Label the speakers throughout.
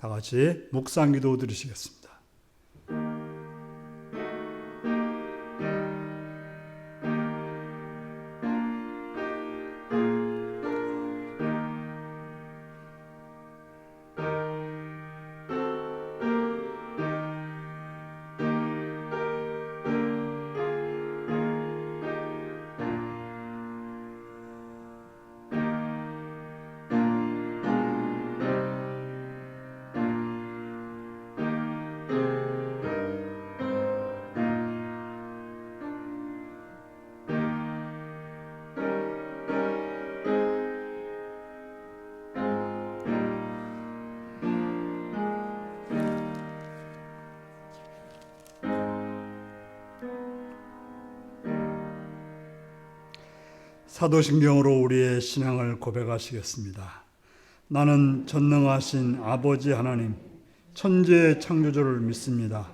Speaker 1: 다 같이 묵상기도 드리시겠습니다. 사도신경으로 우리의 신앙을 고백하시겠습니다. 나는 전능하신 아버지 하나님, 천지의 창조주를 믿습니다.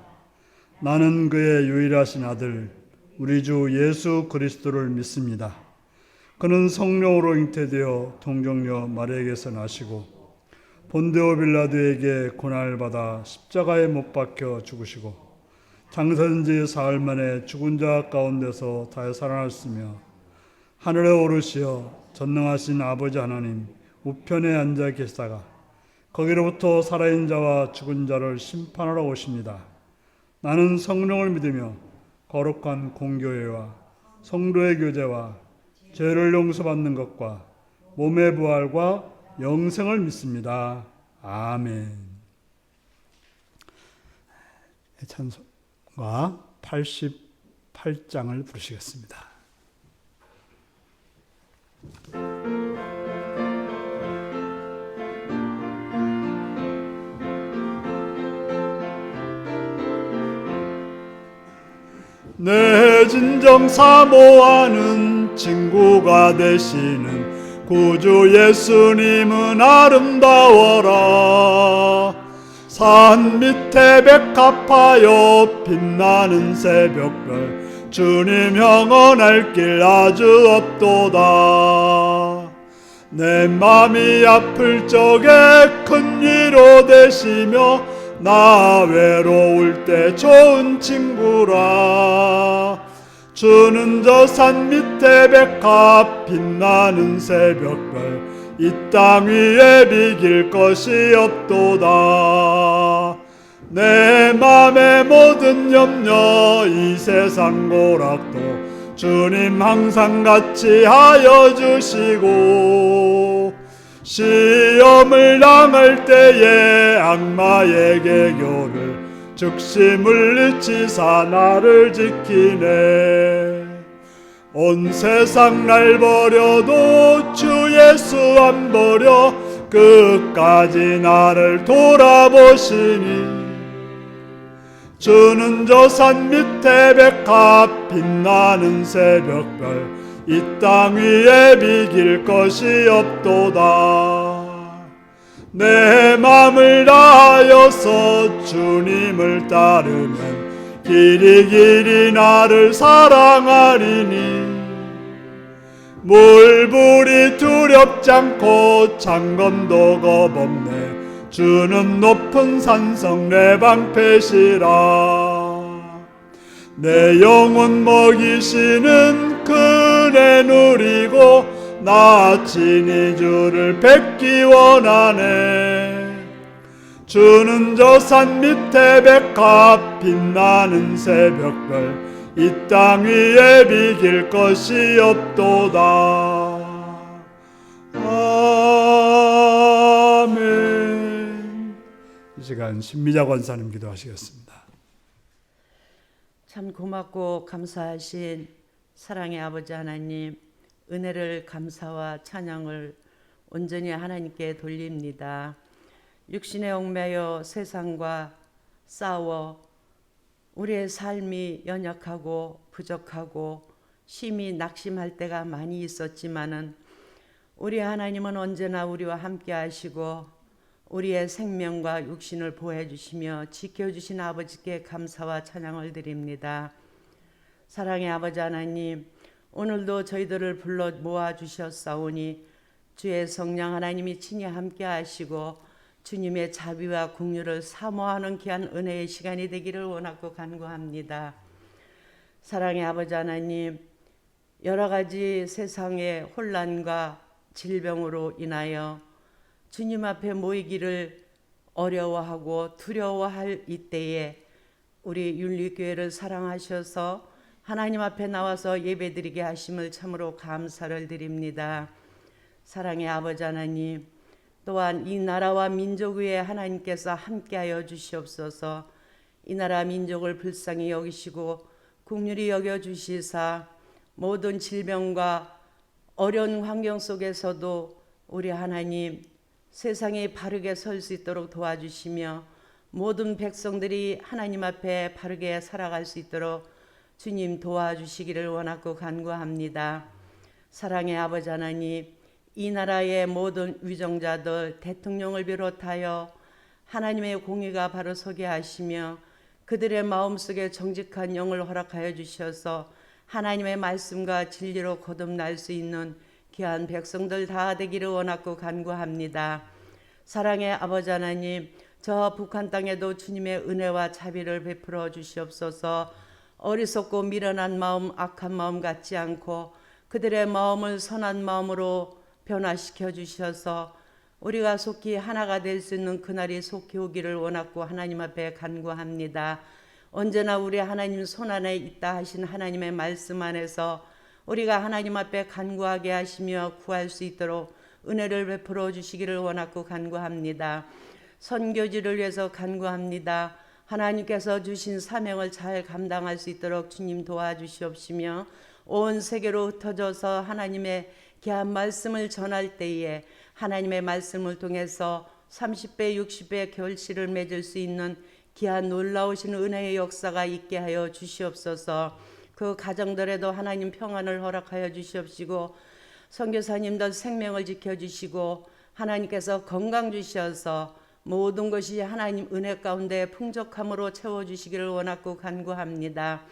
Speaker 1: 나는 그의 유일하신 아들, 우리 주 예수 그리스도를 믿습니다. 그는 성령으로 잉태되어 동정녀 마리아에게서 나시고 본데오 빌라도에게 고난을 받아 십자가에 못 박혀 죽으시고 장사된 지 사흘 만에 죽은 자 가운데서 다시 살아났으며 하늘에 오르시어 전능하신 아버지 하나님 우편에 앉아 계시다가 거기로부터 살아있는 자와 죽은 자를 심판하러 오십니다. 나는 성령을 믿으며 거룩한 공교회와 성도의 교제와 죄를 용서받는 것과 몸의 부활과 영생을 믿습니다. 아멘. 찬송가 88장을 부르시겠습니다. 내 진정 사모하는 친구가 되시는 구주 예수님은 아름다워라. 산 밑에 백합하여 빛나는 새벽별 주님 영원할 길 아주 없도다. 내 맘이 아플 적에 큰 위로 되시며 나 외로울 때 좋은 친구라. 주는 저 산 밑에 백합 빛나는 새벽별 이 땅 위에 비길 것이 없도다. 내 맘의 모든 염려 이 세상 고락도 주님 항상 같이 하여 주시고 시험을 당할 때에 악마의 개교를 즉시 물리치사 나를 지키네. 온 세상 날 버려도 주 예수 안 버려 끝까지 나를 돌아보시니 주는 저 산 밑에 백합 빛나는 새벽별 이 땅 위에 비길 것이 없도다. 내 맘을 다하여서 주님을 따르면 길이 길이 나를 사랑하리니 물불이 두렵지 않고 창검도 겁없네. 주는 높은 산성 내 방패시라. 내 영혼 먹이시는 그네 누리고 나 친히 주를 뵙기 원하네. 주는 저 산 밑에 백합 빛나는 새벽별 이 땅 위에 비길 것이 없도다. 아멘. 이 시간 신미자 권사님 기도하시겠습니다.
Speaker 2: 참 고맙고 감사하신 사랑의 아버지 하나님, 은혜를 감사와 찬양을 온전히 하나님께 돌립니다. 육신에 얽매여 세상과 싸워 우리의 삶이 연약하고 부족하고 심히 낙심할 때가 많이 있었지만은 우리 하나님은 언제나 우리와 함께 하시고 우리의 생명과 육신을 보호해 주시며 지켜주신 아버지께 감사와 찬양을 드립니다. 사랑의 아버지 하나님, 오늘도 저희들을 불러 모아 주셨사오니 주의 성령 하나님이 친히 함께 하시고 주님의 자비와 긍휼을 사모하는 귀한 은혜의 시간이 되기를 원하고 간구합니다. 사랑의 아버지 하나님, 여러 가지 세상의 혼란과 질병으로 인하여 주님 앞에 모이기를 어려워하고 두려워할 이때에 우리 윤리교회를 사랑하셔서 하나님 앞에 나와서 예배드리게 하심을 참으로 감사를 드립니다. 사랑의 아버지 하나님, 또한 이 나라와 민족 위에 하나님께서 함께하여 주시옵소서. 이 나라 민족을 불쌍히 여기시고 긍휼히 여겨주시사 모든 질병과 어려운 환경 속에서도 우리 하나님 세상에 바르게 설 수 있도록 도와주시며 모든 백성들이 하나님 앞에 바르게 살아갈 수 있도록 주님 도와주시기를 원하고 간구합니다. 사랑의 아버지 하나님, 이 나라의 모든 위정자들, 대통령을 비롯하여 하나님의 공의가 바로 서게 하시며 그들의 마음속에 정직한 영을 허락하여 주셔서 하나님의 말씀과 진리로 거듭날 수 있는 귀한 백성들 다 되기를 원하고 간구합니다. 사랑의 아버지 하나님, 저 북한 땅에도 주님의 은혜와 자비를 베풀어 주시옵소서. 어리석고 미련한 마음, 악한 마음 갖지 않고 그들의 마음을 선한 마음으로 변화시켜 주셔서 우리가 속히 하나가 될 수 있는 그날이 속히 오기를 원하고 하나님 앞에 간구합니다. 언제나 우리 하나님 손안에 있다 하신 하나님의 말씀 안에서 우리가 하나님 앞에 간구하게 하시며 구할 수 있도록 은혜를 베풀어 주시기를 원하고 간구합니다. 선교지를 위해서 간구합니다. 하나님께서 주신 사명을 잘 감당할 수 있도록 주님 도와주시옵시며 온 세계로 흩어져서 하나님의 귀한 말씀을 전할 때에 하나님의 말씀을 통해서 30배, 60배 결실을 맺을 수 있는 귀한 놀라우신 은혜의 역사가 있게 하여 주시옵소서. 그 가정들에도 하나님 평안을 허락하여 주시옵시고 선교사님들 생명을 지켜주시고 하나님께서 건강 주셔서 모든 것이 하나님 은혜 가운데 풍족함으로 채워주시기를 원하고 간구합니다.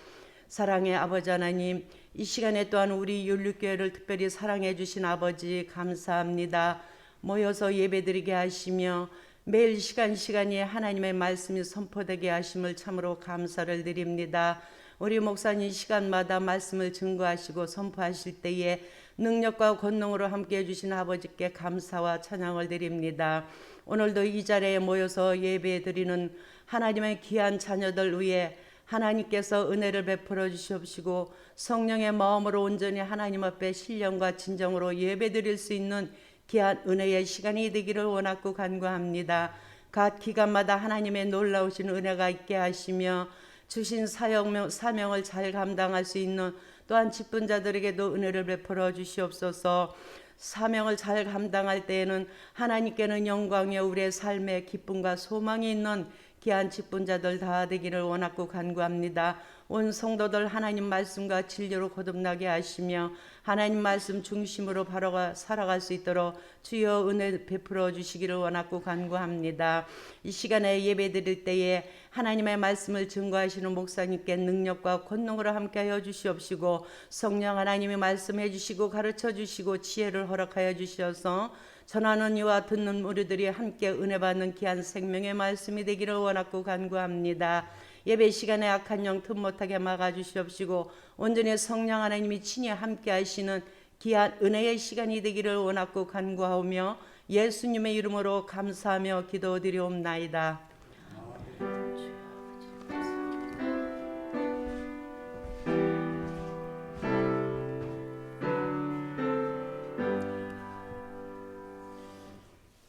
Speaker 2: 사랑의 아버지 하나님, 이 시간에 또한 우리 윤리교회를 특별히 사랑해 주신 아버지 감사합니다. 모여서 예배드리게 하시며 매일 시간이 하나님의 말씀이 선포되게 하심을 참으로 감사를 드립니다. 우리 목사님 시간마다 말씀을 증거하시고 선포하실 때에 능력과 권능으로 함께해 주신 아버지께 감사와 찬양을 드립니다. 오늘도 이 자리에 모여서 예배드리는 하나님의 귀한 자녀들 위해 하나님께서 은혜를 베풀어 주시옵시고 성령의 마음으로 온전히 하나님 앞에 신령과 진정으로 예배드릴 수 있는 귀한 은혜의 시간이 되기를 원하고 간구합니다. 각 기간마다 하나님의 놀라우신 은혜가 있게 하시며 주신 사명을 잘 감당할 수 있는 또한 직분자들에게도 은혜를 베풀어 주시옵소서. 사명을 잘 감당할 때에는 하나님께는 영광이요 우리의 삶에 기쁨과 소망이 있는 귀한 직분자들 다 되기를 원하고 간구합니다. 온 성도들 하나님 말씀과 진리로 거듭나게 하시며 하나님 말씀 중심으로 바로 살아갈 수 있도록 주여 은혜 베풀어 주시기를 원하고 간구합니다. 이 시간에 예배 드릴 때에 하나님의 말씀을 증거하시는 목사님께 능력과 권능으로 함께하여 주시옵시고 성령 하나님이 말씀해 주시고 가르쳐 주시고 지혜를 허락하여 주셔서 전하는 이와 듣는 우리들이 함께 은혜 받는 귀한 생명의 말씀이 되기를 원하고 간구합니다. 예배 시간에 악한 영 틈 못하게 막아주시옵시고 온전히 성령 하나님이 친히 함께 하시는 귀한 은혜의 시간이 되기를 원하고 간구하오며 예수님의 이름으로 감사하며 기도드리옵나이다.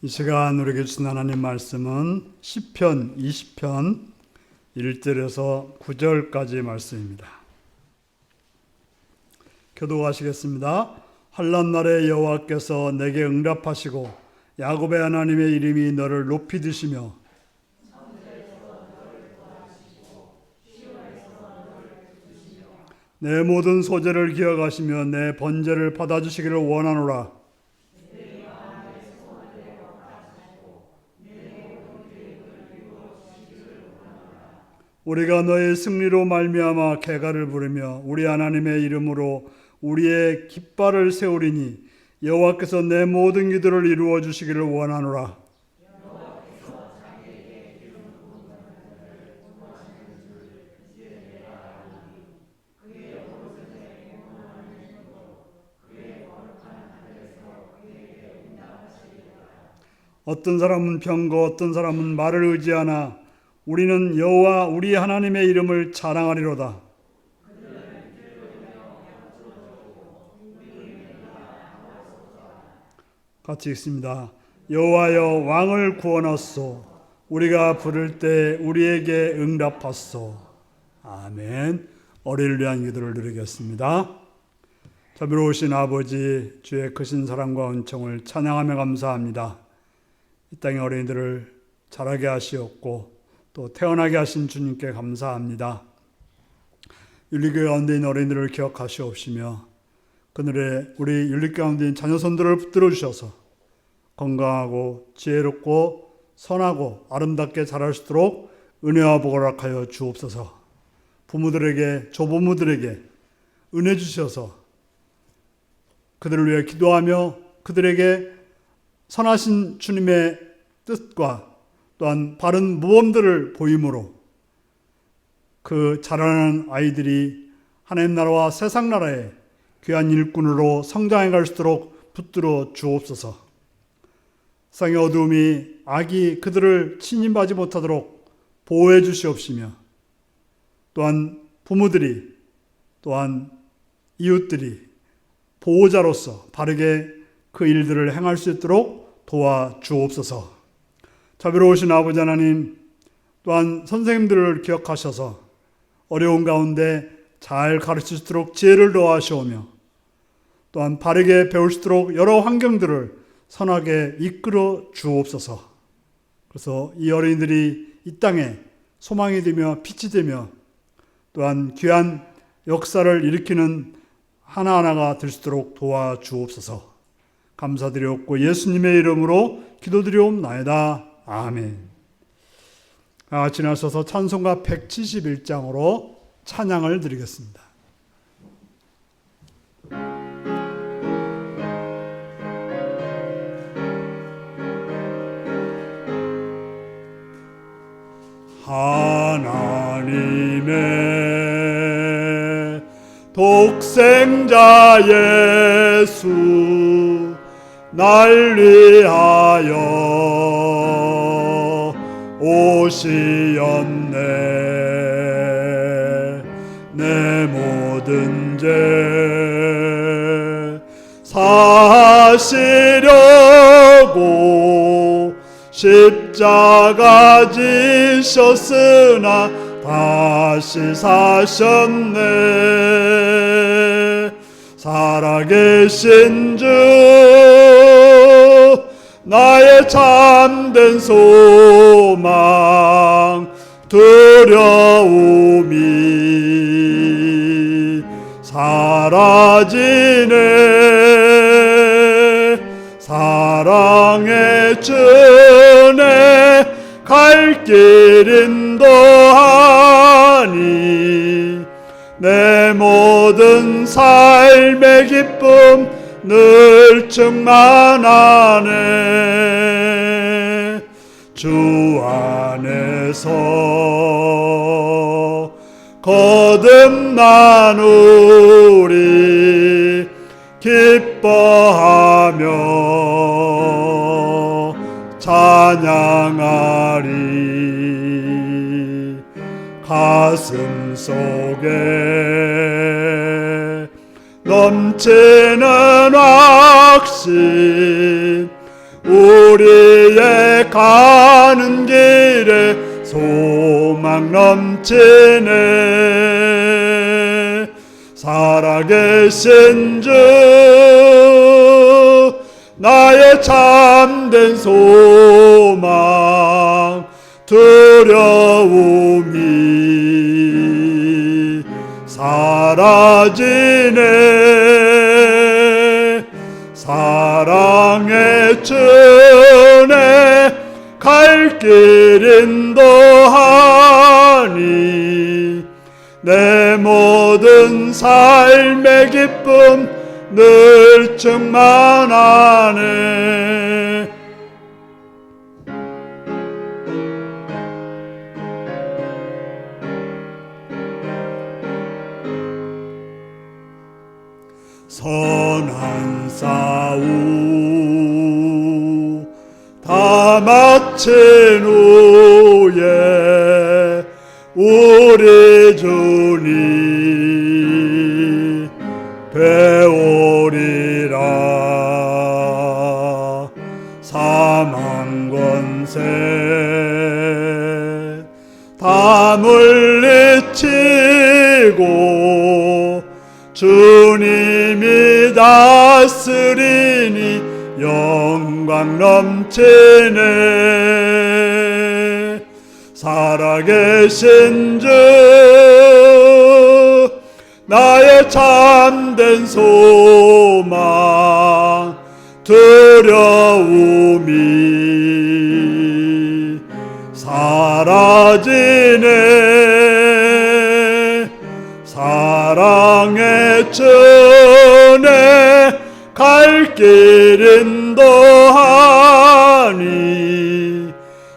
Speaker 1: 이 시간 우리에게 주신 하나님 말씀은 시편 20편 1절에서 9절까지의 말씀입니다. 교독하시겠습니다. 환난 날에 여호와께서 내게 응답하시고 야곱의 하나님의 이름이 너를 높이 드시며 내 모든 소재를 기억하시며 내 번제를 받아주시기를 원하노라. 우리가 너의 승리로 말미암아 개가를 부르며 우리 하나님의 이름으로 우리의 깃발을 세우리니 여호와께서 내 모든 기도를 이루어 주시기를 원하노라. 어떤 사람은 병거, 어떤 사람은 말을 의지하나 우리는 여호와 우리 하나님의 이름을 자랑하리로다. 같이 읽습니다. 여호와여 왕을 구원하소. 우리가 부를 때 우리에게 응답하소. 아멘. 어린이를 위한 기도를 드리겠습니다. 자비로우신 아버지, 주의 크신 사랑과 은총을 찬양하며 감사합니다. 이 땅의 어린이들을 자라게 하시었고 또 태어나게 하신 주님께 감사합니다. 윤리교회 가운데 있는 어린이들을 기억하시옵시며 그들의 우리 윤리교회 가운데 있는 자녀손들을 붙들어 주셔서 건강하고 지혜롭고 선하고 아름답게 자랄 수 있도록 은혜와 복을 허락하여 주옵소서. 부모들에게, 조부모들에게 은혜 주셔서 그들을 위해 기도하며 그들에게 선하신 주님의 뜻과 또한 바른 모범들을 보임으로 그 자라는 아이들이 하나님 나라와 세상 나라의 귀한 일꾼으로 성장해 갈 수 있도록 붙들어 주옵소서. 세상의 어두움이 악이 그들을 침입하지 못하도록 보호해 주시옵시며 또한 부모들이 또한 이웃들이 보호자로서 바르게 그 일들을 행할 수 있도록 도와주옵소서. 자비로우신 아버지 하나님, 또한 선생님들을 기억하셔서 어려운 가운데 잘 가르칠 수 있도록 지혜를 더하시오며 또한 바르게 배울 수 있도록 여러 환경들을 선하게 이끌어 주옵소서. 그래서 이 어린이들이 이 땅에 소망이 되며 빛이 되며 또한 귀한 역사를 일으키는 하나하나가 될 수 있도록 도와주옵소서. 감사드리옵고 예수님의 이름으로 기도드리옵나이다. 아멘. 지나셔서 찬송가 171장으로 찬양을 드리겠습니다. 하나님의 독생자 예수 날 위하여 오시었네. 내 모든 죄 사시려고 십자가 지셨으나 다시 사셨네. 살아계신 주 나의 참된 소망 두려움이 사라지네. 사랑의 주내 갈 길 인도하니 내 모든 삶의 기쁨 늘 충만하네. 주 안에서 거듭난 우리 기뻐하며 찬양하리. 가슴 속에 넘치는 확신 우리의 가는 길에 소망 넘치네. 살아계신 주 나의 참된 소망 두려움이 사라지네. 사랑의 주내 갈 길 인도하니 내 모든 삶의 기쁨 늘 충만하네. 선한 싸움 다 후에 우리 주님 배우리라. 사망 권세 다 물리치고 주님이 다스리니 영광 넘치네. 살아계신 주 나의 참된 소망 두려움이 사라지네. 사랑의 전에 갈 길 인도하니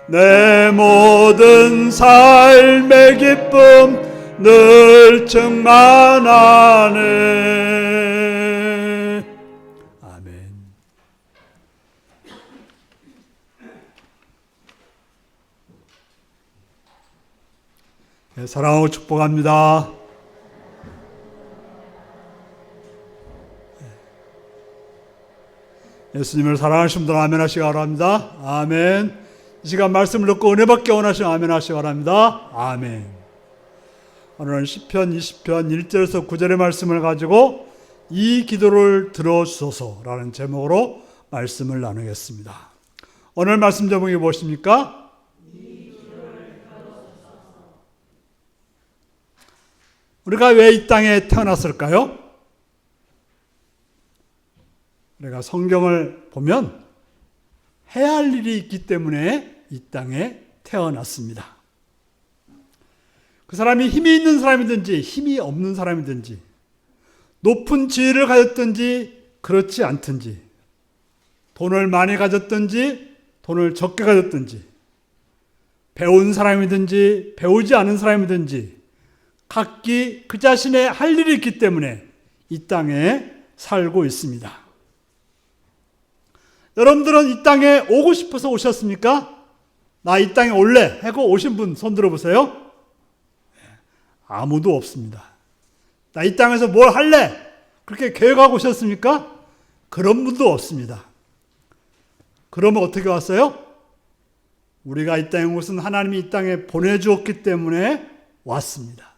Speaker 1: 내 모든 삶의 기쁨 늘 충만하네. 아멘. 네, 사랑하고 축복합니다. 예수님을 사랑하시는 분들 아멘 하시기 바랍니다. 아멘. 이 시간 말씀을 듣고 은혜 받기 원하시면 아멘 하시기 바랍니다. 아멘. 오늘은 시편 20편 1절에서 9절의 말씀을 가지고 이 기도를 들어주소서라는 제목으로 말씀을 나누겠습니다. 오늘 말씀 제목이 무엇입니까? 우리가 왜 이 땅에 태어났을까요? 우리가 성경을 보면 해야 할 일이 있기 때문에 이 땅에 태어났습니다. 그 사람이 힘이 있는 사람이든지 힘이 없는 사람이든지 높은 지위를 가졌든지 그렇지 않든지 돈을 많이 가졌든지 돈을 적게 가졌든지 배운 사람이든지 배우지 않은 사람이든지 각기 그 자신의 할 일이 있기 때문에 이 땅에 살고 있습니다. 여러분들은 이 땅에 오고 싶어서 오셨습니까? 나 이 땅에 올래 하고 오신 분 손 들어보세요. 아무도 없습니다. 나 이 땅에서 뭘 할래? 그렇게 계획하고 오셨습니까? 그런 분도 없습니다. 그러면 어떻게 왔어요? 우리가 이 땅에 온 것은 하나님이 이 땅에 보내주었기 때문에 왔습니다.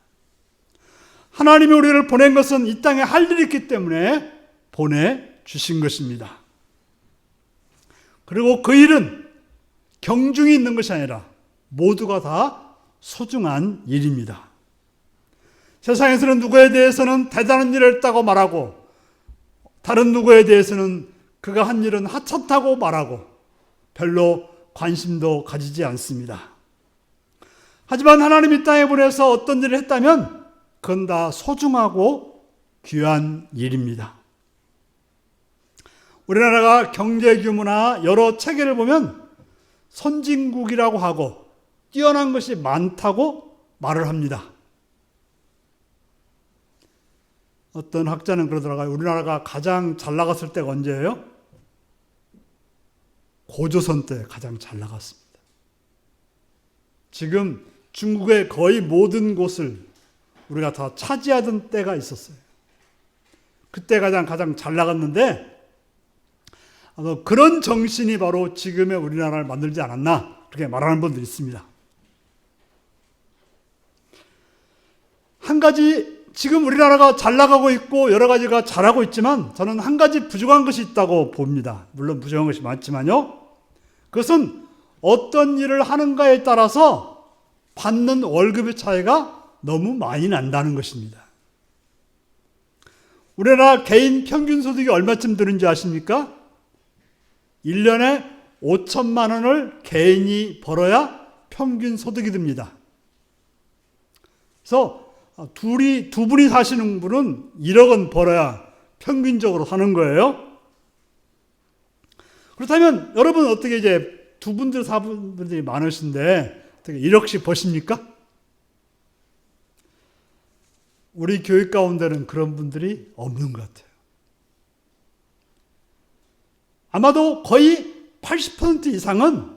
Speaker 1: 하나님이 우리를 보낸 것은 이 땅에 할 일이 있기 때문에 보내주신 것입니다. 그리고 그 일은 경중이 있는 것이 아니라 모두가 다 소중한 일입니다. 세상에서는 누구에 대해서는 대단한 일을 했다고 말하고 다른 누구에 대해서는 그가 한 일은 하찮다고 말하고 별로 관심도 가지지 않습니다. 하지만 하나님 이 땅에 보내서 어떤 일을 했다면 그건 다 소중하고 귀한 일입니다. 우리나라가 경제 규모나 여러 체계를 보면 선진국이라고 하고 뛰어난 것이 많다고 말을 합니다. 어떤 학자는 그러더라고요. 우리나라가 가장 잘 나갔을 때가 언제예요? 고조선 때 가장 잘 나갔습니다. 지금 중국의 거의 모든 곳을 우리가 다 차지하던 때가 있었어요. 그때 가장 잘 나갔는데 그런 정신이 바로 지금의 우리나라를 만들지 않았나 그렇게 말하는 분들이 있습니다. 한 가지 지금 우리나라가 잘 나가고 있고 여러 가지가 잘하고 있지만 저는 한 가지 부족한 것이 있다고 봅니다. 물론 부족한 것이 많지만요. 그것은 어떤 일을 하는가에 따라서 받는 월급의 차이가 너무 많이 난다는 것입니다. 우리나라 개인 평균 소득이 얼마쯤 드는지 아십니까? 1년에 5천만 원을 개인이 벌어야 평균 소득이 듭니다. 그래서 두 분이 사시는 분은 1억 원 벌어야 평균적으로 사는 거예요. 그렇다면 여러분 어떻게 이제 두 분들 사분들이 많으신데 어떻게 1억씩 버십니까? 우리 교육 가운데는 그런 분들이 없는 것 같아요. 아마도 거의 80% 이상은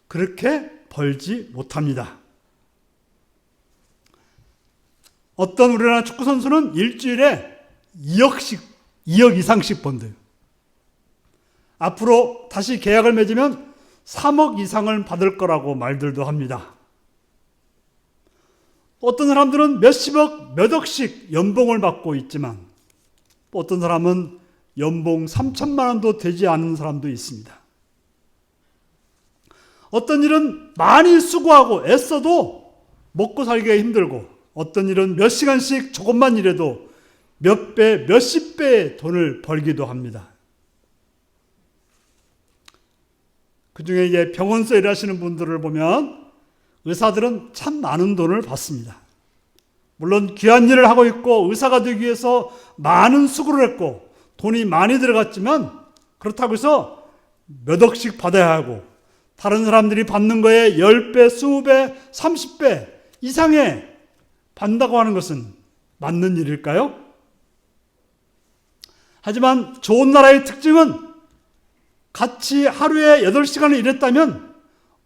Speaker 1: 그렇게 벌지 못합니다. 어떤 우리나라 축구선수는 일주일에 2억 이상씩 번대요. 앞으로 다시 계약을 맺으면 3억 이상을 받을 거라고 말들도 합니다. 어떤 사람들은 몇십억, 몇 억씩 연봉을 받고 있지만 어떤 사람은 연봉 3천만 원도 되지 않는 사람도 있습니다. 어떤 일은 많이 수고하고 애써도 먹고 살기가 힘들고 어떤 일은 몇 시간씩 조금만 일해도 몇 배, 몇십 배의 돈을 벌기도 합니다. 그 중에 이제 병원에서 일하시는 분들을 보면 의사들은 참 많은 돈을 받습니다. 물론 귀한 일을 하고 있고 의사가 되기 위해서 많은 수고를 했고 돈이 많이 들어갔지만 그렇다고 해서 몇 억씩 받아야 하고 다른 사람들이 받는 거에 10배, 20배, 30배 이상의 받는다고 하는 것은 맞는 일일까요? 하지만 좋은 나라의 특징은 같이 하루에 8시간을 일했다면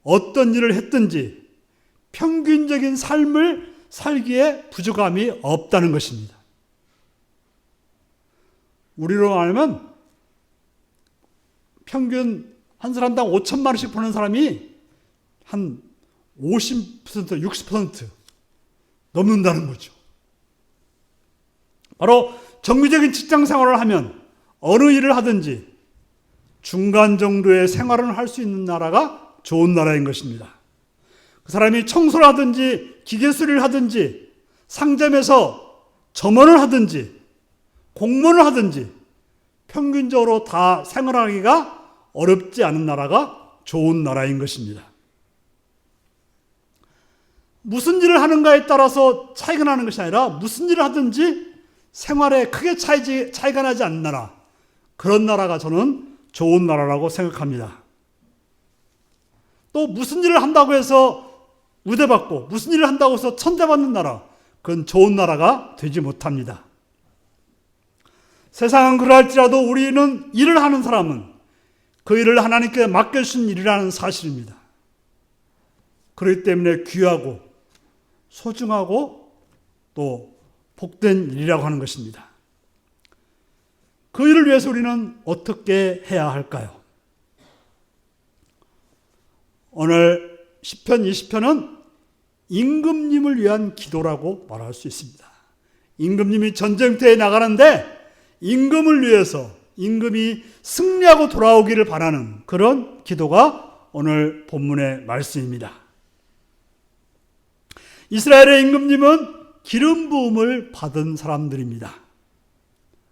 Speaker 1: 어떤 일을 했든지 평균적인 삶을 살기에 부족함이 없다는 것입니다. 우리로 말하면 평균 한 사람당 5천만 원씩 버는 사람이 한 50%, 60% 넘는다는 거죠. 바로 정규적인 직장 생활을 하면 어느 일을 하든지 중간 정도의 생활을 할 수 있는 나라가 좋은 나라인 것입니다. 그 사람이 청소를 하든지 기계수리를 하든지 상점에서 점원을 하든지 공무원을 하든지 평균적으로 다 생활하기가 어렵지 않은 나라가 좋은 나라인 것입니다. 무슨 일을 하는가에 따라서 차이가 나는 것이 아니라 무슨 일을 하든지 생활에 크게 차이가 나지 않는 나라, 그런 나라가 저는 좋은 나라라고 생각합니다. 또 무슨 일을 한다고 해서 우대받고 무슨 일을 한다고 해서 천대받는 나라, 그건 좋은 나라가 되지 못합니다. 세상은 그러할지라도 우리는 일을 하는 사람은 그 일을 하나님께 맡겨주신 일이라는 사실입니다. 그렇기 때문에 귀하고 소중하고 또 복된 일이라고 하는 것입니다. 그 일을 위해서 우리는 어떻게 해야 할까요? 오늘 시편 20편은 임금님을 위한 기도라고 말할 수 있습니다. 임금님이 전쟁터에 나가는데 임금을 위해서 임금이 승리하고 돌아오기를 바라는 그런 기도가 오늘 본문의 말씀입니다. 이스라엘의 임금님은 기름 부음을 받은 사람들입니다.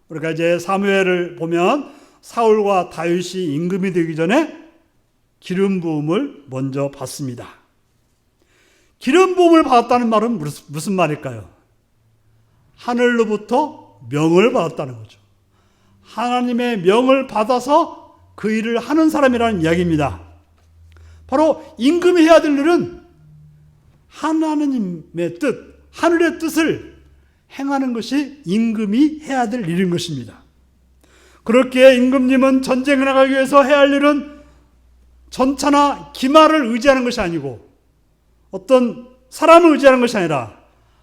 Speaker 1: 우리가 이제 사무엘을 보면 사울과 다윗이 임금이 되기 전에 기름 부음을 먼저 받습니다. 기름 부음을 받았다는 말은 무슨 말일까요? 하늘로부터 명을 받았다는 거죠. 하나님의 명을 받아서 그 일을 하는 사람이라는 이야기입니다. 바로 임금이 해야 될 일은 하나님의 뜻, 하늘의 뜻을 행하는 것이 임금이 해야 될 일인 것입니다. 그렇게 임금님은 전쟁에 나가기 위해서 해야 할 일은 전차나 기마를 의지하는 것이 아니고 어떤 사람을 의지하는 것이 아니라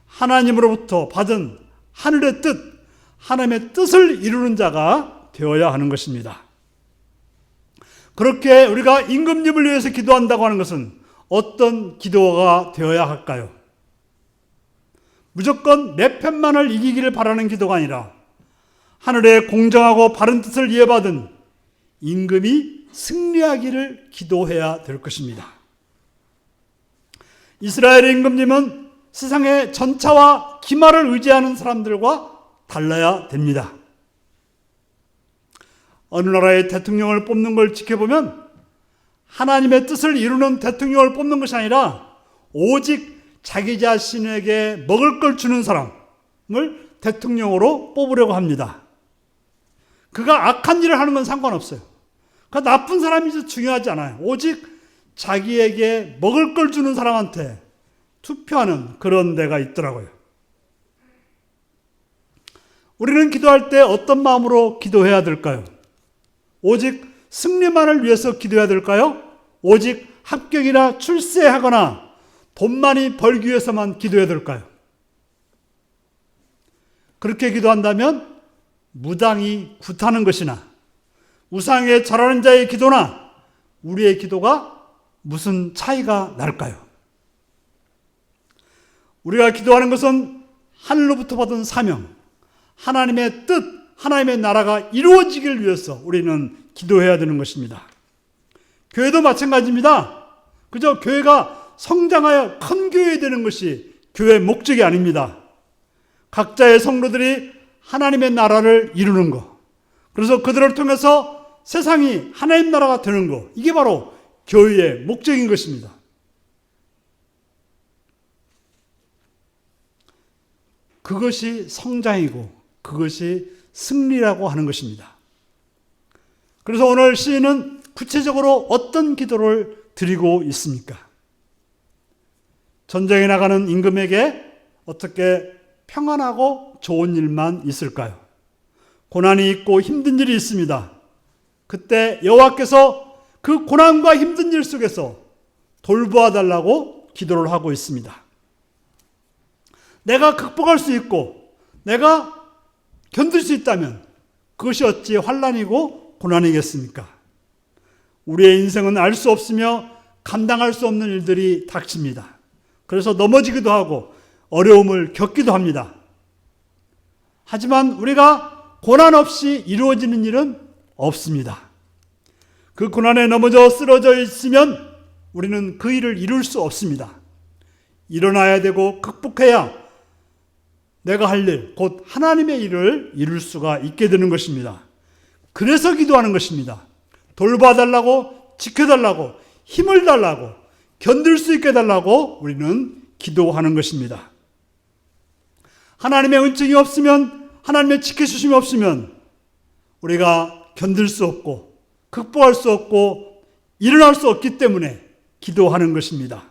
Speaker 1: 하나님으로부터 받은 하늘의 뜻, 하나님의 뜻을 이루는 자가 되어야 하는 것입니다. 그렇게 우리가 임금님을 위해서 기도한다고 하는 것은 어떤 기도가 되어야 할까요? 무조건 내 편만을 이기기를 바라는 기도가 아니라 하늘의 공정하고 바른 뜻을 이해받은 임금이 승리하기를 기도해야 될 것입니다. 이스라엘의 임금님은 세상의 전차와 기마를 의지하는 사람들과 달라야 됩니다. 어느 나라의 대통령을 뽑는 걸 지켜보면 하나님의 뜻을 이루는 대통령을 뽑는 것이 아니라 오직 자기 자신에게 먹을 걸 주는 사람을 대통령으로 뽑으려고 합니다. 그가 악한 일을 하는 건 상관없어요. 그 나쁜 사람이 중요하지 않아요. 오직 자기에게 먹을 걸 주는 사람한테 투표하는 그런 데가 있더라고요. 우리는 기도할 때 어떤 마음으로 기도해야 될까요? 오직 승리만을 위해서 기도해야 될까요? 오직 합격이나 출세하거나 돈 많이 벌기 위해서만 기도해야 될까요? 그렇게 기도한다면 무당이 굿하는 것이나 우상에 절하는 자의 기도나 우리의 기도가 무슨 차이가 날까요? 우리가 기도하는 것은 하늘로부터 받은 사명, 하나님의 뜻, 하나님의 나라가 이루어지길 위해서 우리는 기도해야 되는 것입니다. 교회도 마찬가지입니다. 그저 교회가 성장하여 큰 교회 되는 것이 교회의 목적이 아닙니다. 각자의 성도들이 하나님의 나라를 이루는 것, 그래서 그들을 통해서 세상이 하나님 나라가 되는 것, 이게 바로 교회의 목적인 것입니다. 그것이 성장이고 그것이 승리라고 하는 것입니다. 그래서 오늘 시인은 구체적으로 어떤 기도를 드리고 있습니까? 전쟁에 나가는 임금에게 어떻게 평안하고 좋은 일만 있을까요? 고난이 있고 힘든 일이 있습니다. 그때 여호와께서 그 고난과 힘든 일 속에서 돌보아 달라고 기도를 하고 있습니다. 내가 극복할 수 있고 내가 견딜 수 있다면 그것이 어찌 환난이고 고난이겠습니까? 우리의 인생은 알 수 없으며 감당할 수 없는 일들이 닥칩니다. 그래서 넘어지기도 하고 어려움을 겪기도 합니다. 하지만 우리가 고난 없이 이루어지는 일은 없습니다. 그 고난에 넘어져 쓰러져 있으면 우리는 그 일을 이룰 수 없습니다. 일어나야 되고 극복해야 내가 할 일, 곧 하나님의 일을 이룰 수가 있게 되는 것입니다. 그래서 기도하는 것입니다. 돌봐달라고, 지켜달라고, 힘을 달라고, 견딜 수 있게 달라고 우리는 기도하는 것입니다. 하나님의 은총이 없으면, 하나님의 지켜주심이 없으면 우리가 견딜 수 없고 극복할 수 없고 일어날 수 없기 때문에 기도하는 것입니다.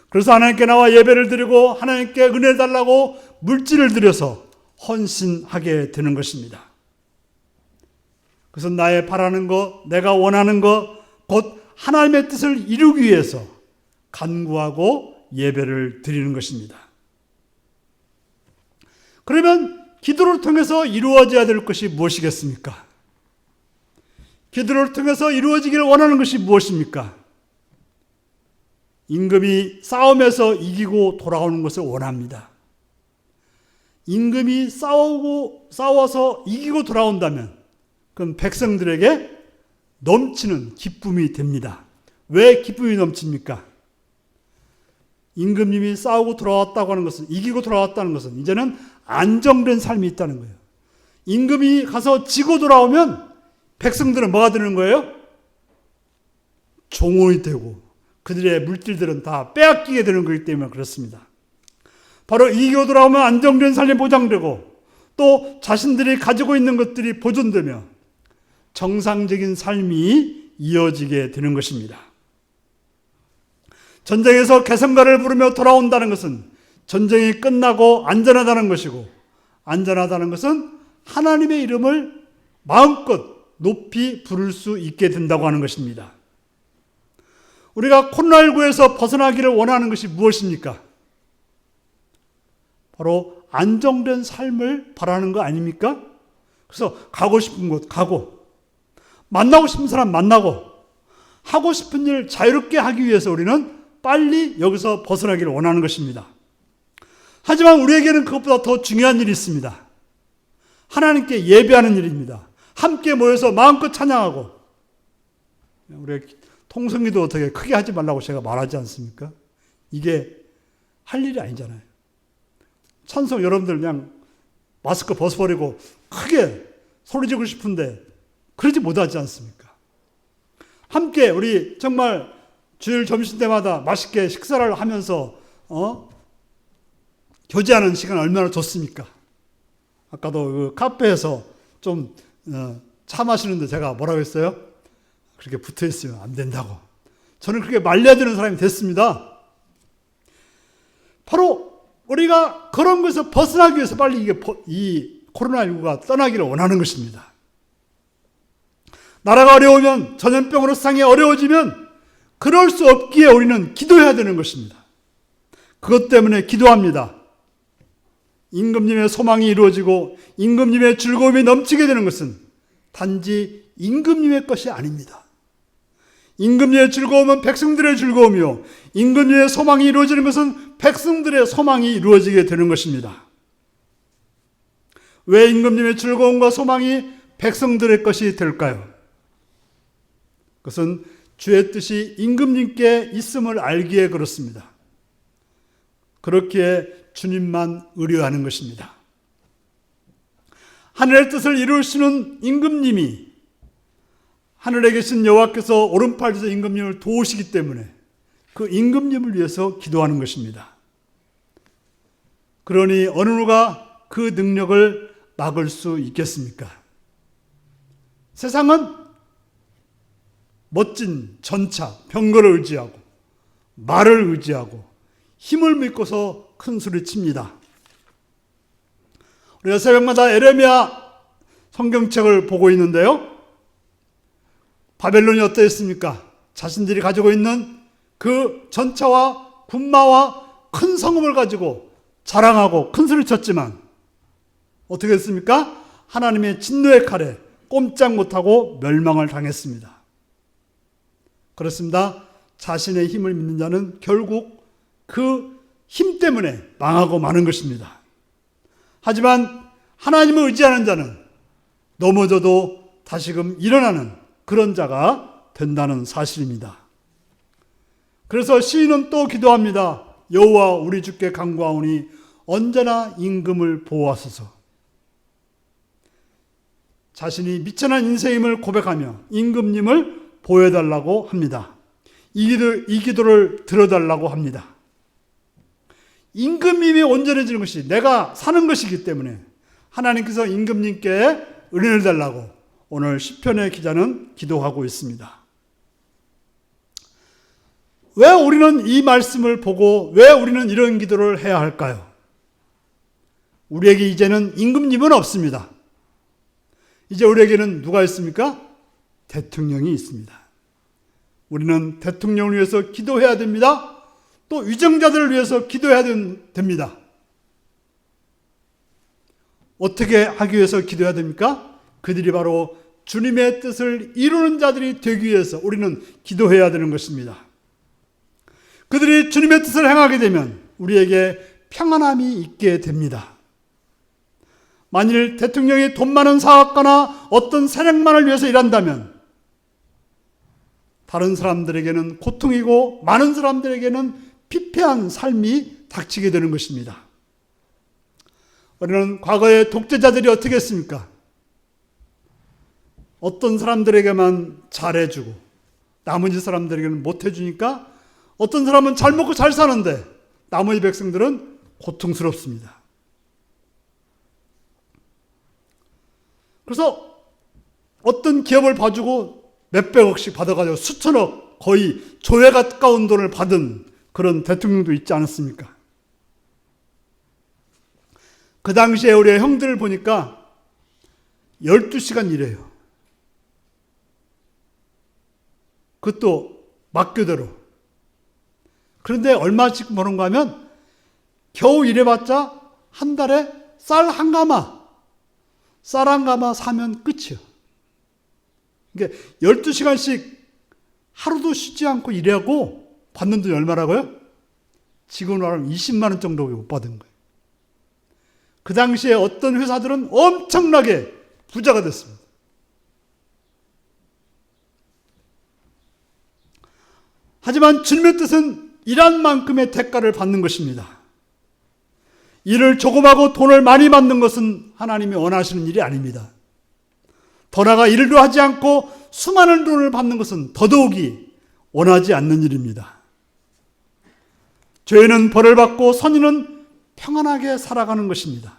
Speaker 1: 그래서 하나님께 나와 예배를 드리고 하나님께 은혜 달라고 물질을 드려서 헌신하게 되는 것입니다. 그래서 나의 바라는 것, 내가 원하는 것, 곧 하나님의 뜻을 이루기 위해서 간구하고 예배를 드리는 것입니다. 그러면 기도를 통해서 이루어져야 될 것이 무엇이겠습니까? 기도를 통해서 이루어지기를 원하는 것이 무엇입니까? 임금이 싸움에서 이기고 돌아오는 것을 원합니다. 임금이 싸워서 이기고 돌아온다면 그럼 백성들에게 넘치는 기쁨이 됩니다. 왜 기쁨이 넘칩니까? 임금님이 싸우고 돌아왔다고 하는 것은, 이기고 돌아왔다는 것은 이제는 안정된 삶이 있다는 거예요. 임금이 가서 지고 돌아오면 백성들은 뭐가 되는 거예요? 종원이 되고 그들의 물질들은 다 빼앗기게 되는 것이기 때문에 그렇습니다. 바로 이기고 돌아오면 안정된 삶이 보장되고 또 자신들이 가지고 있는 것들이 보존되며 정상적인 삶이 이어지게 되는 것입니다. 전쟁에서 개성가를 부르며 돌아온다는 것은 전쟁이 끝나고 안전하다는 것이고, 안전하다는 것은 하나님의 이름을 마음껏 높이 부를 수 있게 된다고 하는 것입니다. 우리가 코로나19에서 벗어나기를 원하는 것이 무엇입니까? 바로 안정된 삶을 바라는 거 아닙니까? 그래서 가고 싶은 곳 가고, 만나고 싶은 사람 만나고, 하고 싶은 일 자유롭게 하기 위해서 우리는 빨리 여기서 벗어나기를 원하는 것입니다. 하지만 우리에게는 그것보다 더 중요한 일이 있습니다. 하나님께 예배하는 일입니다. 함께 모여서 마음껏 찬양하고, 우리 통성기도 어떻게 크게 하지 말라고 제가 말하지 않습니까? 이게 할 일이 아니잖아요. 찬송 여러분들 그냥 마스크 벗어버리고 크게 소리 지르고 싶은데 그러지 못하지 않습니까? 함께 우리 정말 주일 점심 때마다 맛있게 식사를 하면서 교제하는 시간 얼마나 좋습니까? 아까도 그 카페에서 좀 차 마시는데 제가 뭐라고 했어요? 그렇게 붙어 있으면 안 된다고. 저는 그렇게 말려야 되는 사람이 됐습니다. 바로 우리가 그런 것에서 벗어나기 위해서 빨리 이 코로나19가 떠나기를 원하는 것입니다. 나라가 어려우면, 전염병으로 세상이 어려워지면 그럴 수 없기에 우리는 기도해야 되는 것입니다. 그것 때문에 기도합니다. 임금님의 소망이 이루어지고 임금님의 즐거움이 넘치게 되는 것은 단지 임금님의 것이 아닙니다. 임금님의 즐거움은 백성들의 즐거움이요, 임금님의 소망이 이루어지는 것은 백성들의 소망이 이루어지게 되는 것입니다. 왜 임금님의 즐거움과 소망이 백성들의 것이 될까요? 그것은 주의 뜻이 임금님께 있음을 알기에 그렇습니다. 그렇기에 주님만 의뢰하는 것입니다. 하늘의 뜻을 이루시는 임금님이, 하늘에 계신 여호와께서 오른팔에서 임금님을 도우시기 때문에 그 임금님을 위해서 기도하는 것입니다. 그러니 어느 누가 그 능력을 막을 수 있겠습니까? 세상은 멋진 전차, 병거를 의지하고 말을 의지하고 힘을 믿고서 큰 소리 칩니다. 우리가 새벽마다 에레미야 성경책을 보고 있는데요, 바벨론이 어떠했습니까? 자신들이 가지고 있는 그 전차와 군마와 큰 성읍을 가지고 자랑하고 큰 소리 쳤지만 어떻게 했습니까? 하나님의 진노의 칼에 꼼짝 못하고 멸망을 당했습니다. 그렇습니다. 자신의 힘을 믿는 자는 결국 그 힘 때문에 망하고 마는 것입니다. 하지만 하나님을 의지하는 자는 넘어져도 다시금 일어나는 그런 자가 된다는 사실입니다. 그래서 시인은 또 기도합니다. 여호와 우리 주께 간구하오니 언제나 임금을 보호하소서. 자신이 미천한 인생임을 고백하며 임금님을 보호해달라고 합니다. 이 기도를 들어달라고 합니다. 임금님이 온전해지는 것이 내가 사는 것이기 때문에 하나님께서 임금님께 은혜를 달라고 오늘 시편의 기자는 기도하고 있습니다. 왜 우리는 이 말씀을 보고 왜 우리는 이런 기도를 해야 할까요? 우리에게 이제는 임금님은 없습니다. 이제 우리에게는 누가 있습니까? 대통령이 있습니다. 우리는 대통령을 위해서 기도해야 됩니다. 또 위정자들을 위해서 기도해야 됩니다. 어떻게 하기 위해서 기도해야 됩니까? 그들이 바로 주님의 뜻을 이루는 자들이 되기 위해서 우리는 기도해야 되는 것입니다. 그들이 주님의 뜻을 행하게 되면 우리에게 평안함이 있게 됩니다. 만일 대통령이 돈 많은 사업가나 어떤 세력만을 위해서 일한다면 다른 사람들에게는 고통이고 많은 사람들에게는 피폐한 삶이 닥치게 되는 것입니다. 우리는 과거의 독재자들이 어떻게 했습니까? 어떤 사람들에게만 잘해주고 나머지 사람들에게는 못해주니까 어떤 사람은 잘 먹고 잘 사는데 나머지 백성들은 고통스럽습니다. 그래서 어떤 기업을 봐주고 몇백억씩 받아가지고 수천억, 거의 조에 가까운 돈을 받은 그런 대통령도 있지 않았습니까? 그 당시에 우리의 형들을 보니까 12시간 일해요. 그것도 막교대로. 그런데 얼마씩 버는가 하면 겨우 일해봤자 한 달에 쌀 한 가마 사면 끝이요. 그러니까 12시간씩 하루도 쉬지 않고 일하고 받는 돈이 얼마라고요? 지금 말하면 20만 원 정도밖에 못 받은 거예요. 그 당시에 어떤 회사들은 엄청나게 부자가 됐습니다. 하지만 주님의 뜻은 일한 만큼의 대가를 받는 것입니다. 일을 조금 하고 돈을 많이 받는 것은 하나님이 원하시는 일이 아닙니다. 더 나아가 일도 하지 않고 수많은 돈을 받는 것은 더더욱이 원하지 않는 일입니다. 죄인은 벌을 받고 선인은 평안하게 살아가는 것입니다.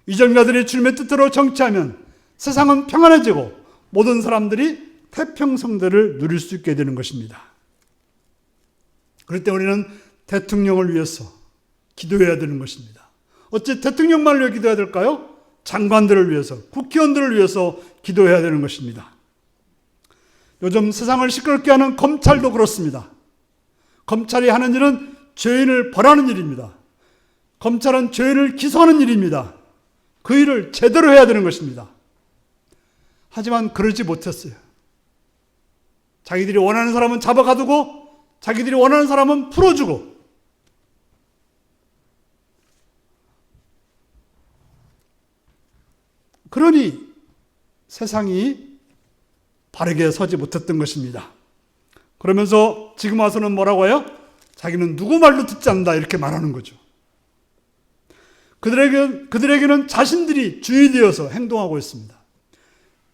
Speaker 1: 위정자들이 주님의 뜻대로 정치하면 세상은 평안해지고 모든 사람들이 태평성대를 누릴 수 있게 되는 것입니다. 그럴 때 우리는 대통령을 위해서 기도해야 되는 것입니다. 어찌 대통령만을 위해 기도해야 될까요? 장관들을 위해서, 국회의원들을 위해서 기도해야 되는 것입니다. 요즘 세상을 시끄럽게 하는 검찰도 그렇습니다. 검찰이 하는 일은 죄인을 벌하는 일입니다. 검찰은 죄인을 기소하는 일입니다. 그 일을 제대로 해야 되는 것입니다. 하지만 그러지 못했어요. 자기들이 원하는 사람은 잡아가두고 자기들이 원하는 사람은 풀어주고, 그러니 세상이 바르게 서지 못했던 것입니다. 그러면서 지금 와서는 뭐라고 해요? 자기는 누구 말도 듣지 않는다 이렇게 말하는 거죠. 그들에게는 자신들이 주인이 되어서 행동하고 있습니다.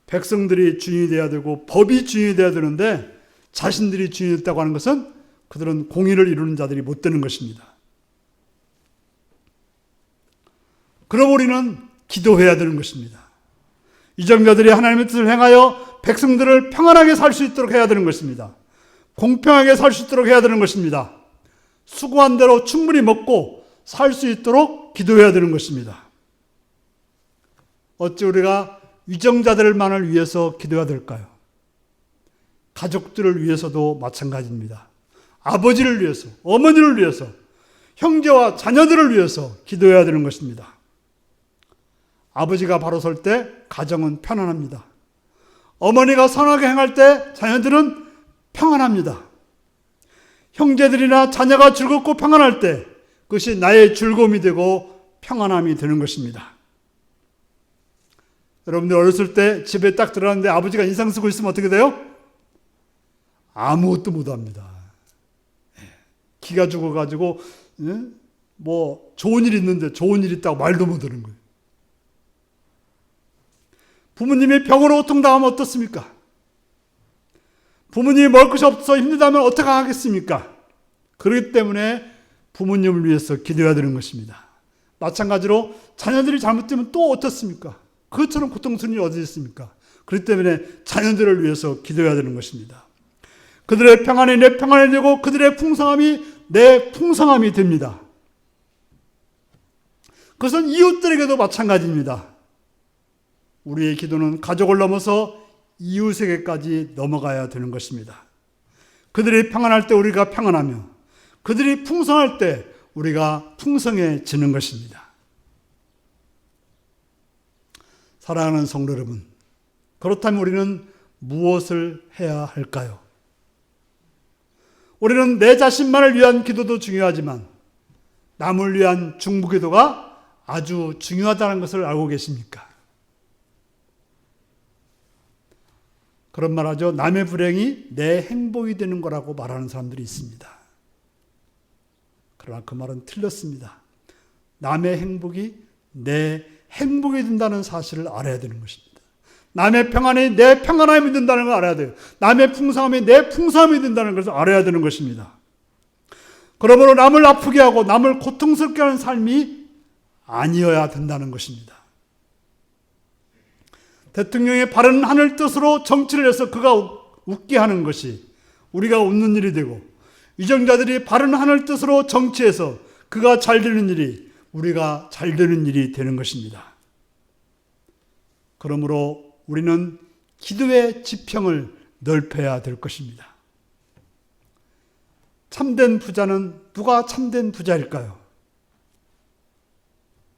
Speaker 1: 백성들이 주인이 되어야 되고 법이 주인이 되어야 되는데 자신들이 주인이 됐다고 하는 것은 그들은 공의를 이루는 자들이 못 되는 것입니다. 그럼 우리는 기도해야 되는 것입니다. 이정자들이 하나님의 뜻을 행하여 백성들을 평안하게 살 수 있도록 해야 되는 것입니다. 공평하게 살 수 있도록 해야 되는 것입니다. 수고한 대로 충분히 먹고 살 수 있도록 기도해야 되는 것입니다. 어찌 우리가 위정자들만을 위해서 기도해야 될까요? 가족들을 위해서도 마찬가지입니다. 아버지를 위해서, 어머니를 위해서, 형제와 자녀들을 위해서 기도해야 되는 것입니다. 아버지가 바로 설 때 가정은 편안합니다. 어머니가 선하게 행할 때 자녀들은 평안합니다. 형제들이나 자녀가 즐겁고 평안할 때 그것이 나의 즐거움이 되고 평안함이 되는 것입니다. 여러분들 어렸을 때 집에 딱 들어갔는데 아버지가 인상 쓰고 있으면 어떻게 돼요? 아무것도 못합니다. 기가 죽어가지고 뭐 좋은 일 있는데 좋은 일 있다고 말도 못하는 거예요. 부모님이 병으로 고통당하면 어떻습니까? 부모님이 먹을 것이 없어 힘들다면 어떻게 하겠습니까? 그렇기 때문에 부모님을 위해서 기도해야 되는 것입니다. 마찬가지로 자녀들이 잘못되면 또 어떻습니까? 그것처럼 고통스러운 일이 어디 있습니까? 그렇기 때문에 자녀들을 위해서 기도해야 되는 것입니다. 그들의 평안이 내 평안이 되고 그들의 풍성함이 내 풍성함이 됩니다. 그것은 이웃들에게도 마찬가지입니다. 우리의 기도는 가족을 넘어서 이웃에게까지 넘어가야 되는 것입니다. 그들이 평안할 때 우리가 평안하며 그들이 풍성할 때 우리가 풍성해지는 것입니다. 사랑하는 성도 여러분, 그렇다면 우리는 무엇을 해야 할까요? 우리는 내 자신만을 위한 기도도 중요하지만 남을 위한 중보기도가 아주 중요하다는 것을 알고 계십니까? 그런 말 하죠. 남의 불행이 내 행복이 되는 거라고 말하는 사람들이 있습니다. 그러나 그 말은 틀렸습니다. 남의 행복이 내 행복이 된다는 사실을 알아야 되는 것입니다. 남의 평안이 내 평안함이 된다는 걸 알아야 돼요. 남의 풍성함이 내 풍성함이 된다는 것을 알아야 되는 것입니다. 그러므로 남을 아프게 하고 남을 고통스럽게 하는 삶이 아니어야 된다는 것입니다. 대통령의 바른 하늘 뜻으로 정치를 해서 그가 웃게 하는 것이 우리가 웃는 일이 되고, 위정자들이 바른 하늘 뜻으로 정치해서 그가 잘 되는 일이 우리가 잘 되는 일이 되는 것입니다. 그러므로 우리는 기도의 지평을 넓혀야 될 것입니다. 참된 부자는 누가 참된 부자일까요?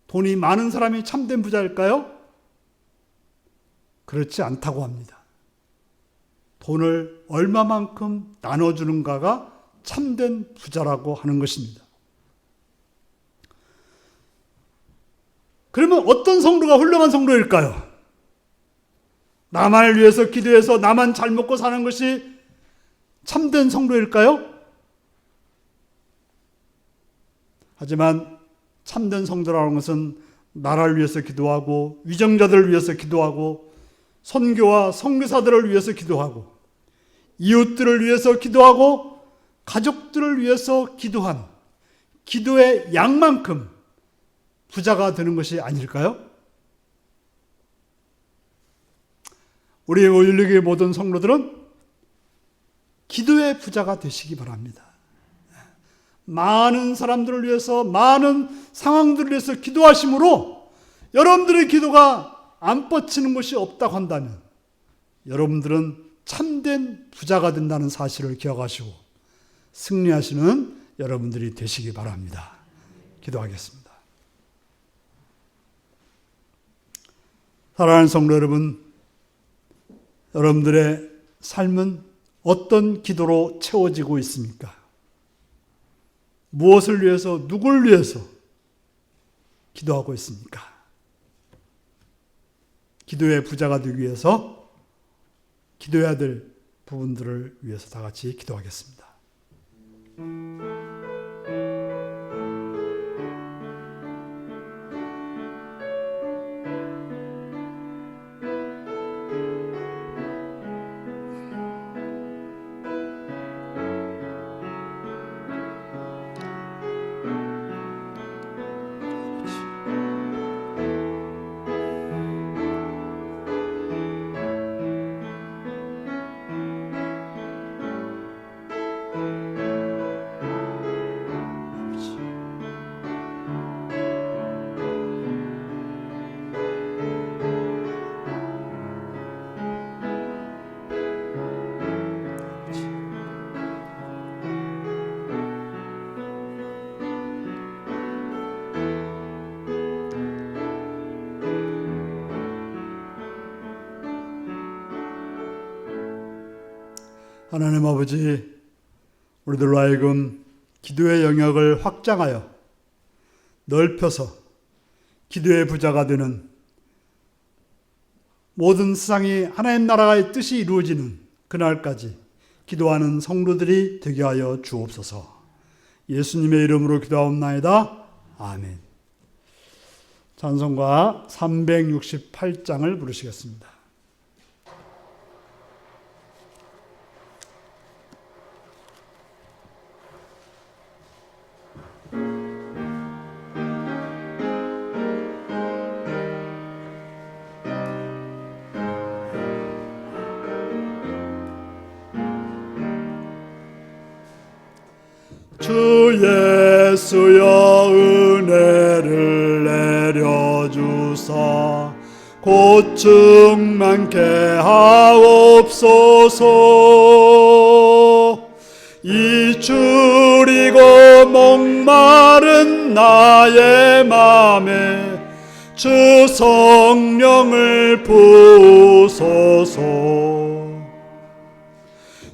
Speaker 1: 돈이 많은 사람이 참된 부자일까요? 그렇지 않다고 합니다. 돈을 얼마만큼 나눠주는가가 참된 부자라고 하는 것입니다. 그러면 어떤 성도가 훌륭한 성도일까요? 나만을 위해서 기도해서 나만 잘 먹고 사는 것이 참된 성도일까요? 하지만 참된 성도라는 것은 나라를 위해서 기도하고 위정자들을 위해서 기도하고 선교와 선교사들을 위해서 기도하고 이웃들을 위해서 기도하고 가족들을 위해서 기도한 기도의 양만큼 부자가 되는 것이 아닐까요? 우리 오일리교의 모든 성도들은 기도의 부자가 되시기 바랍니다. 많은 사람들을 위해서 많은 상황들을 위해서 기도하심으로 여러분들의 기도가 안 뻗치는 것이 없다고 한다면 여러분들은 참된 부자가 된다는 사실을 기억하시고 승리하시는 여러분들이 되시기 바랍니다. 기도하겠습니다. 사랑하는 성도 여러분, 여러분들의 삶은 어떤 기도로 채워지고 있습니까? 무엇을 위해서, 누굴 위해서 기도하고 있습니까? 기도의 부자가 되기 위해서 기도해야 될 부분들을 위해서 다 같이 기도하겠습니다. 하나님 아버지, 우리들로 하여금 기도의 영역을 확장하여 넓혀서 기도의 부자가 되는, 모든 세상이 하나님 나라의 뜻이 이루어지는 그날까지 기도하는 성도들이 되게 하여 주옵소서. 예수님의 이름으로 기도하옵나이다. 아멘. 찬송가 368장을 부르시겠습니다. 주 예수여 은혜를 내려주사 고충 많게 하옵소서. 이 줄이고 목마른 나의 맘에 주 성령을 부으소서.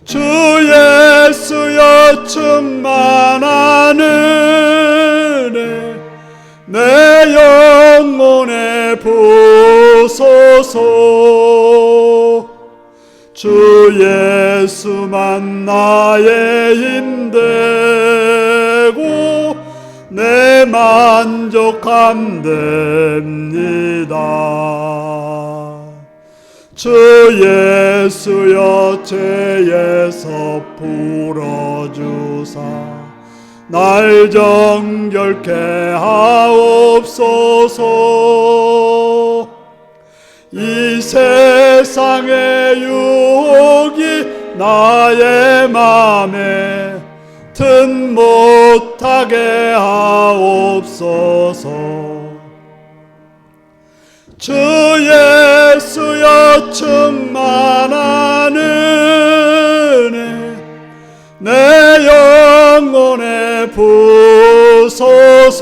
Speaker 1: 주 예수여 충만한 은혜 내 영혼에 부소서. 주 예수만 나의 힘되고 내 만족함 됩니다. 주 예수여 죄에서 풀어주사 날 정결케 하옵소서. 이 세상의 유혹이 나의 맘에 든 못하게 하옵소서. 주 예수여 충만한 은혜 내 영혼에 부소서.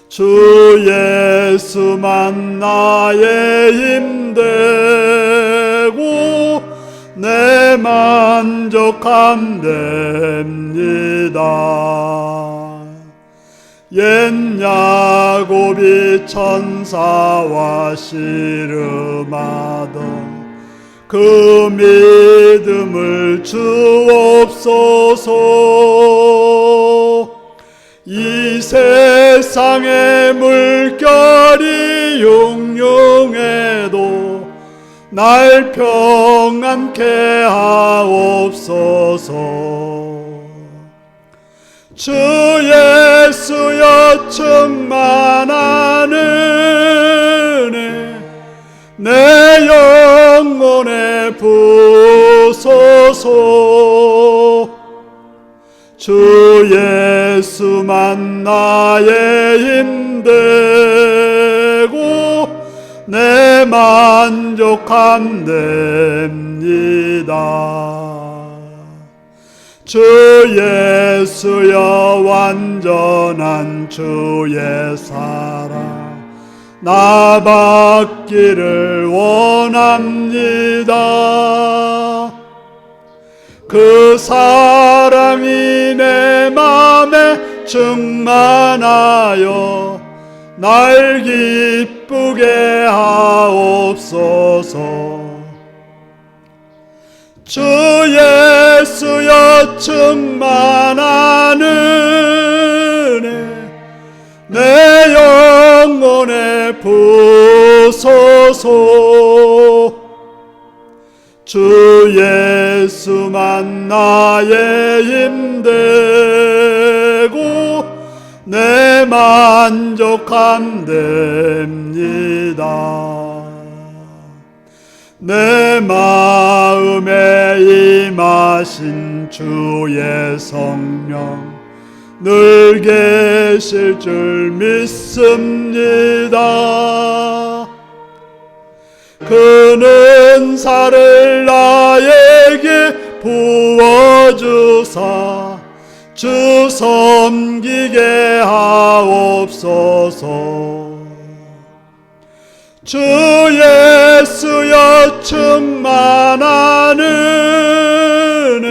Speaker 1: 주 예수만 나의 힘되고 내 만족함 됩니다. 옛 야곱이 천사와 씨름하던 그 믿음을 주옵소서. 이 세상의 물결이 용용해도 날 평안케 하옵소서. 주 예수여 충만한 은혜 내 영혼에 부소서. 주 예수만 나의 힘되고 내 만족함 됩니다. 주 예수여 완전한 주의 사랑 나 받기를 원합니다. 그 사랑이 내 맘에 충만하여 날 기쁘게 하옵소서. 주 예수여 충만한 은혜 내 영혼에 부소서. 주 예수만 나의 힘되고 내 만족함 됩니다. 내 마음에 임하신 주의 성령 늘 계실 줄 믿습니다. 그는 은사를 나에게 부어주사 주 섬기게 하옵소서. 주 예수여 충만한 은혜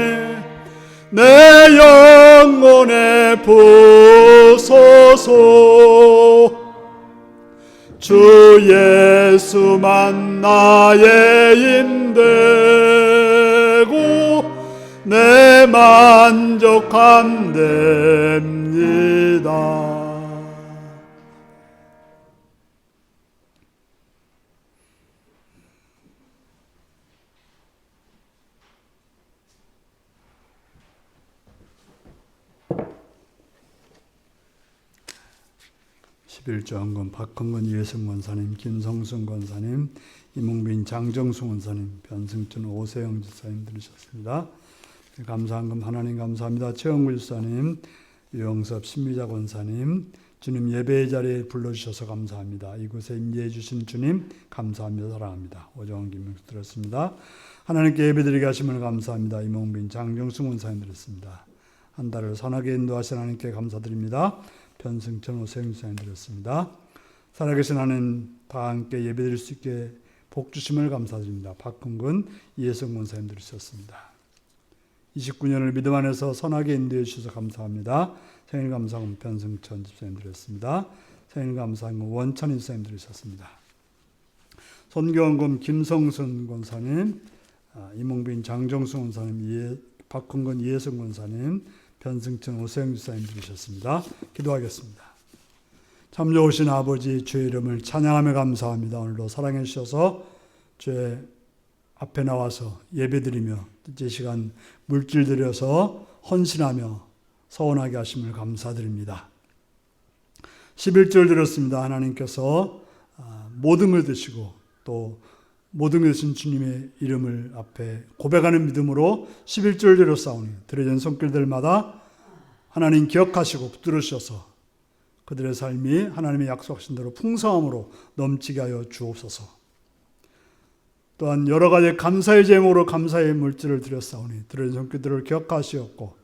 Speaker 1: 내 영혼에 부소서. 주 예수만 나의 힘되고 내 만족함 됩니다. 11조 헌금 박헌건 이혜성 권사님, 김성순 권사님, 이몽빈 장정수 권사님, 변승준 오세영 집사님 들으셨습니다. 감사한금 하나님 감사합니다. 최영구 집사님, 유영섭 신미자 권사님, 주님 예배의 자리에 불러주셔서 감사합니다. 이곳에 임재해 주신 주님 감사합니다. 사랑합니다. 오정원 김명수 들었습니다. 하나님께 예배드리게 하심을 감사합니다. 이몽빈 장정수 권사님 들었습니다. 한 달을 선하게 인도하신 하나님께 감사드립니다. 변승천 오세영 집사님 드렸습니다. 살아계신 하나님 다 함께 예배드릴 수 있게 복 주심을 감사드립니다. 박흥근 이혜성 권사님 드리셨습니다. 29년을 믿음 안에서 선하게 인도해 주셔서 감사합니다. 생일 감사금 변승천 집사님 드렸습니다. 생일 감사금 원찬 집사님 드리셨습니다. 선교원금 김성순 권사님, 이몽빈 장정수 권사님, 박흥근 이혜성 권사님, 변승천 오세영 집사님 들으셨습니다. 기도하겠습니다. 참 좋으신 아버지, 주의 이름을 찬양하며 감사합니다. 오늘도 사랑해 주셔서 주의 앞에 나와서 예배드리며 이 시간 물질 들여서 헌신하며 서원하게 하심을 감사드립니다. 11절 드렸습니다. 하나님께서 모든 걸 드시고 또 모든 것은 주님의 이름을 앞에 고백하는 믿음으로 11절 드렸사오니 드려진 손길들마다 하나님 기억하시고 붙들으셔서 그들의 삶이 하나님의 약속하신 대로 풍성함으로 넘치게 하여 주옵소서. 또한 여러 가지 감사의 제목으로 감사의 물질을 드렸사오니 드려진 손길들을 기억하시옵고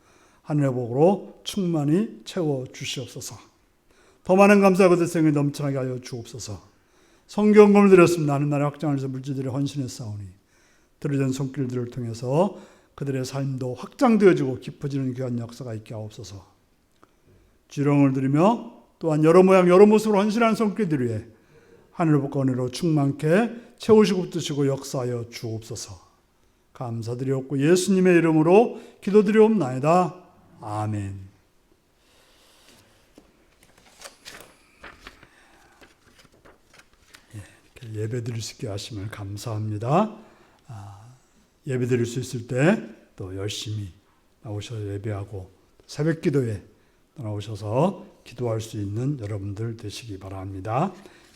Speaker 1: 하늘의 복으로 충만히 채워 주시옵소서. 더 많은 감사 그들 생에 넘쳐나게 하여 주옵소서. 성경금을 드렸습니다. 하는 나라의 확장을 위해서 물질들이 헌신했사오니 드려진 손길들을 통해서 그들의 삶도 확장되어지고 깊어지는 귀한 역사가 있게 하옵소서. 주령을 드리며 또한 여러 모양 여러 모습으로 헌신하는 손길들 위해 하늘의 복과 은혜로 충만케 채우시고 붙드시고 역사하여 주옵소서. 감사드리옵고 예수님의 이름으로 기도드리옵나이다. 아멘. 예배 드릴 수 있게 하심을 감사합니다. 예배 드릴 수 있을 때 또 열심히 나오셔서 예배하고 새벽 기도에 나오셔서 기도할 수 있는 여러분들 되시기 바랍니다.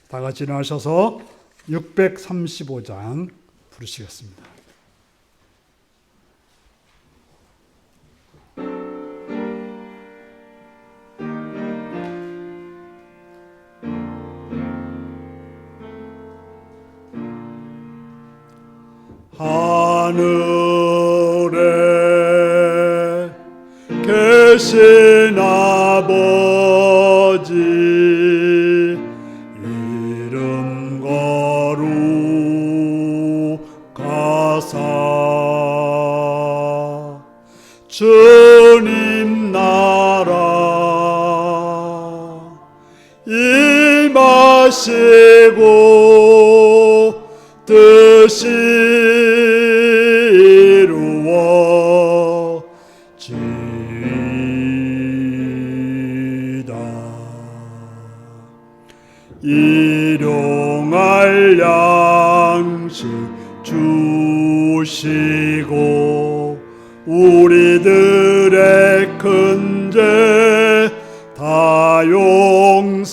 Speaker 1: 다 같이 일어나셔서 635장 부르시겠습니다. 하늘에 계신 아버지 이름 거룩하사 주님 나라 임하시고 뜻이 이루어지이다. 일용할 양식 주시고 우리들의 큰 죄 다 용서하옵시고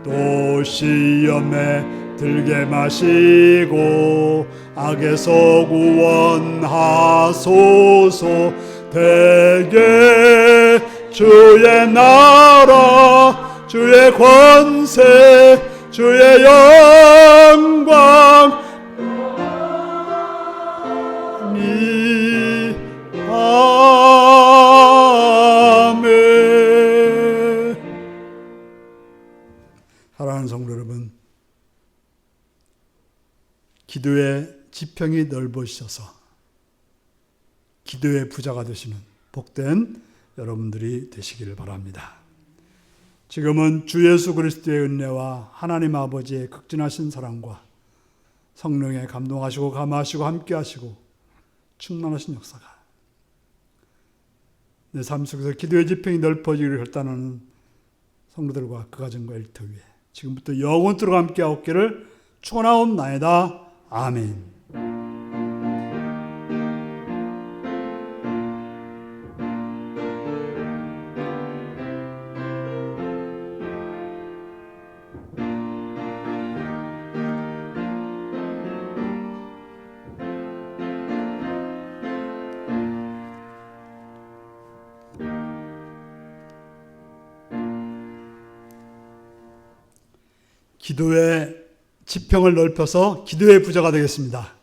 Speaker 1: 또 시험에 들게 마시고 악에서 구원하소서. 대개 주의 나라 주의 권세 주의 영광 아멘. 사랑하는 성도 여러분, 기도의 지평이 넓어지셔서 기도의 부자가 되시는 복된 여러분들이 되시기를 바랍니다. 지금은 주 예수 그리스도의 은혜와 하나님 아버지의 극진하신 사랑과 성령의 감동하시고 감화하시고 함께하시고 충만하신 역사가 내 삶 속에서 기도의 지평이 넓어지기를 결단하는 성도들과 그 가정과 일터 위에 지금부터 영원토록 함께하옵기를 축원하옵나이다. 아멘. 기도의 지평을 넓혀서 기도의 부자가 되겠습니다.